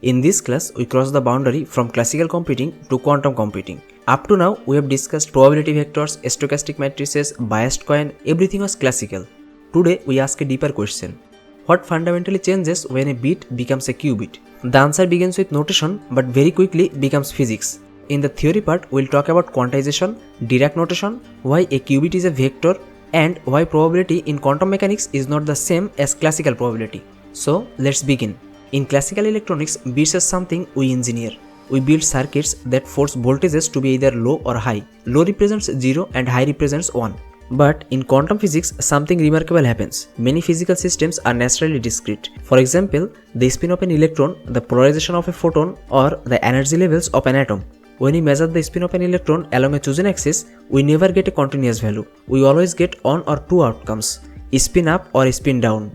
In this class, we cross the boundary from classical computing to quantum computing. Up to now, we have discussed probability vectors, stochastic matrices, biased coin, everything was classical. Today, we ask a deeper question. What fundamentally changes when a bit becomes a qubit? The answer begins with notation but very quickly becomes physics. In the theory part, we'll talk about quantization, Dirac notation, why a qubit is a vector, and why probability in quantum mechanics is not the same as classical probability. So, let's begin. In classical electronics, bits are something we engineer. We build circuits that force voltages to be either low or high. Low represents 0 and high represents 1. But in quantum physics, something remarkable happens. Many physical systems are naturally discrete. For example, the spin of an electron, the polarization of a photon, or the energy levels of an atom. When we measure the spin of an electron along a chosen axis, we never get a continuous value. We always get one or two outcomes, spin up or spin down.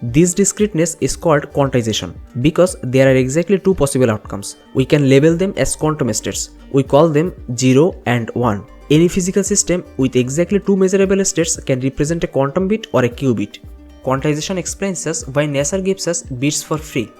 This discreteness is called quantization because there are exactly two possible outcomes. We can label them as quantum states. We call them 0 and 1. Any physical system with exactly two measurable states can represent a quantum bit or a qubit. Quantization explains us why nature gives us bits for free.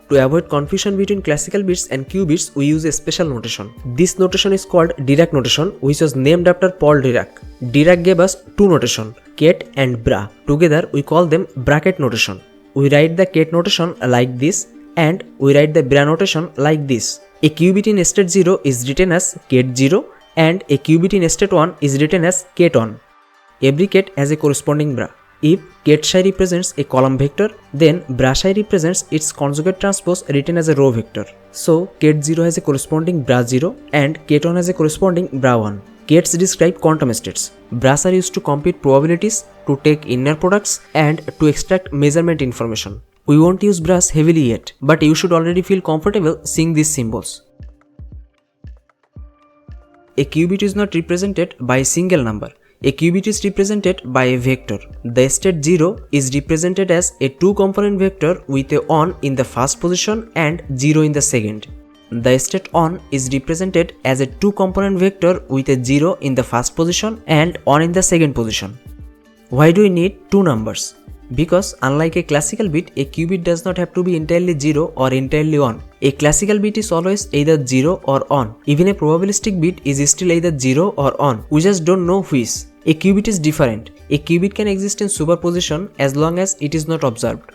To avoid confusion between classical bits and qubits, we use a special notation. This notation is called Dirac notation, which was named after Paul Dirac. Dirac gave us two notations, ket and bra. Together, we call them bracket notation. We write the ket notation like this, and we write the bra notation like this. A qubit in state 0 is written as ket 0, and a qubit in state 1 is written as ket 1. Every ket has a corresponding bra. If ket psi represents a column vector, then bra psi represents its conjugate transpose written as a row vector. So, ket 0 has a corresponding bra 0 and ket 1 has a corresponding bra 1. Kets describe quantum states. Bras are used to compute probabilities, to take inner products, and to extract measurement information. We won't use bras heavily yet, but you should already feel comfortable seeing these symbols. A qubit is not represented by a single number. A qubit is represented by a vector. The state 0 is represented as a two-component vector with a 1 in the first position and 0 in the second. The state 1 is represented as a two-component vector with a 0 in the first position and 1 in the second position. Why do we need two numbers? Because unlike a classical bit, a qubit does not have to be entirely 0 or entirely 1. A classical bit is always either 0 or 1. Even a probabilistic bit is still either 0 or 1. We just don't know which. A qubit is different. A qubit can exist in superposition as long as it is not observed.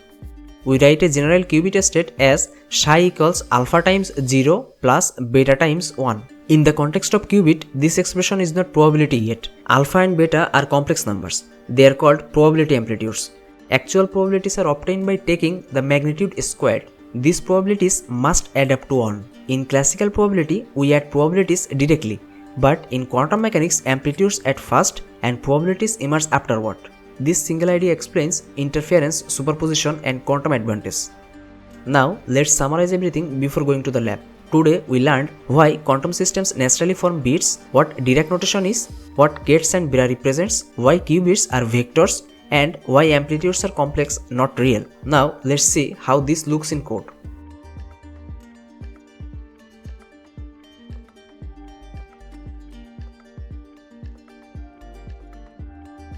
We write a general qubit state as psi equals alpha times 0 plus beta times 1. In the context of qubit, this expression is not probability yet. Alpha and beta are complex numbers. They are called probability amplitudes. Actual probabilities are obtained by taking the magnitude squared. These probabilities must add up to 1. In classical probability, we add probabilities directly. But in quantum mechanics, amplitudes at first and probabilities emerge afterward. This single idea explains interference, superposition, and quantum advantage. Now, let's summarize everything before going to the lab. Today, we learned why quantum systems naturally form bits, what Dirac notation is, what kets and bra represents, why qubits are vectors, and why amplitudes are complex, not real. Now, let's see how this looks in code.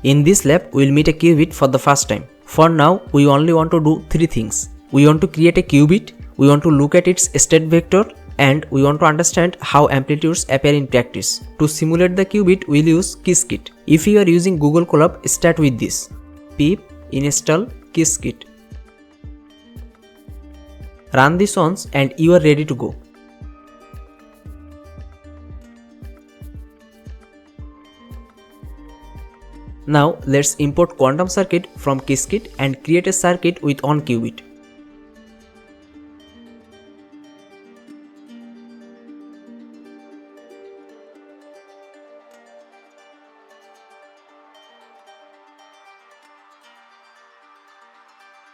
In this lab, we will meet a qubit for the first time. For now, we only want to do three things. We want to create a qubit, we want to look at its state vector, and we want to understand how amplitudes appear in practice. To simulate the qubit, we will use Qiskit. If you are using Google Colab, start with this. Pip install Qiskit. Run this once and you are ready to go. Now let's import quantum circuit from Qiskit and create a circuit with one qubit.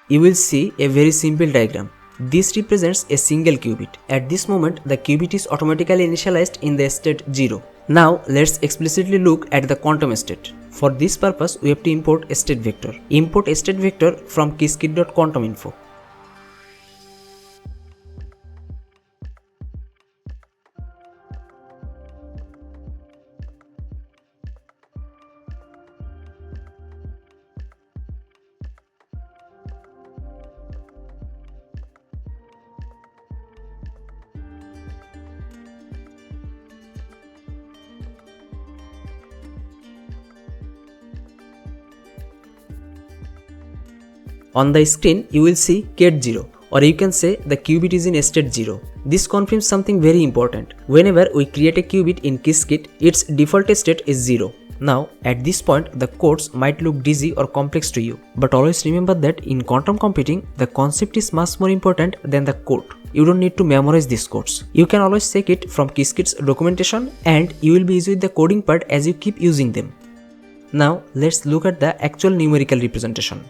You will see a very simple diagram. This represents a single qubit. At this moment, the qubit is automatically initialized in the state 0. Now, let's explicitly look at the quantum state. For this purpose, we have to import a state vector. Import a state vector from qiskit.quantuminfo. On the screen, you will see ket 0, or you can say the qubit is in state 0. This confirms something very important. Whenever we create a qubit in Qiskit, its default state is 0. Now, at this point, the codes might look dizzy or complex to you. But always remember that in quantum computing, the concept is much more important than the code. You don't need to memorize these codes. You can always check it from Qiskit's documentation, and you will be easy with the coding part as you keep using them. Now, let's look at the actual numerical representation.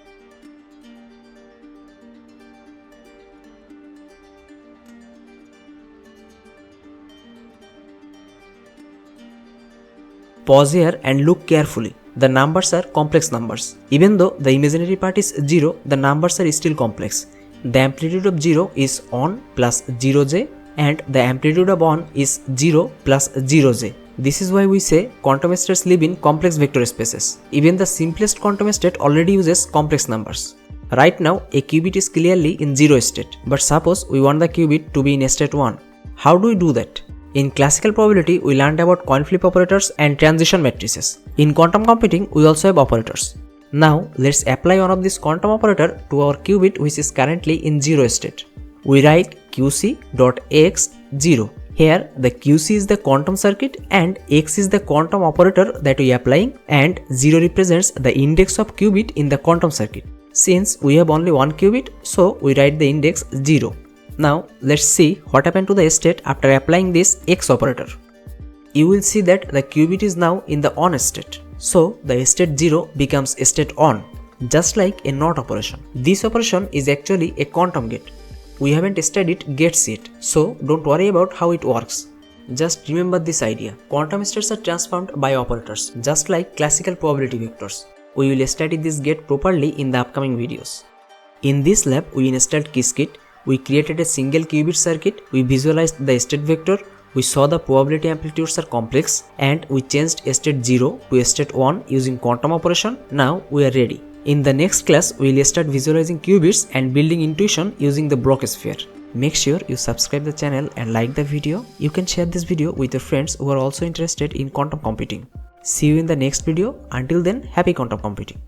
Pause here and look carefully. The numbers are complex numbers. Even though the imaginary part is 0, the numbers are still complex. The amplitude of 0 is 1 plus 0j, and the amplitude of 1 is 0 plus 0j. This is why we say quantum states live in complex vector spaces. Even the simplest quantum state already uses complex numbers. Right now, a qubit is clearly in 0 state, but suppose we want the qubit to be in state 1. How do we do that? In classical probability, we learned about coin flip operators and transition matrices. In quantum computing, we also have operators. Now, let's apply one of this quantum operator to our qubit which is currently in 0 state. We write qc.x0. Here, the qc is the quantum circuit and x is the quantum operator that we are applying, and 0 represents the index of qubit in the quantum circuit. Since we have only one qubit, so we write the index 0. Now, let's see what happened to the state after applying this x operator. You will see that the qubit is now in the on state. So, the state 0 becomes state on, just like a NOT operation. This operation is actually a quantum gate. We haven't studied gates yet, so don't worry about how it works. Just remember this idea. Quantum states are transformed by operators, just like classical probability vectors. We will study this gate properly in the upcoming videos. In this lab, we installed Qiskit. We created a single qubit circuit, we visualized the state vector, we saw the probability amplitudes are complex, and we changed state 0 to state 1 using quantum operation. Now we are ready. In the next class, we will start visualizing qubits and building intuition using the Block sphere. Make sure you subscribe the channel and like the video. You can share this video with your friends who are also interested in quantum computing. See you in the next video. Until then, happy quantum computing.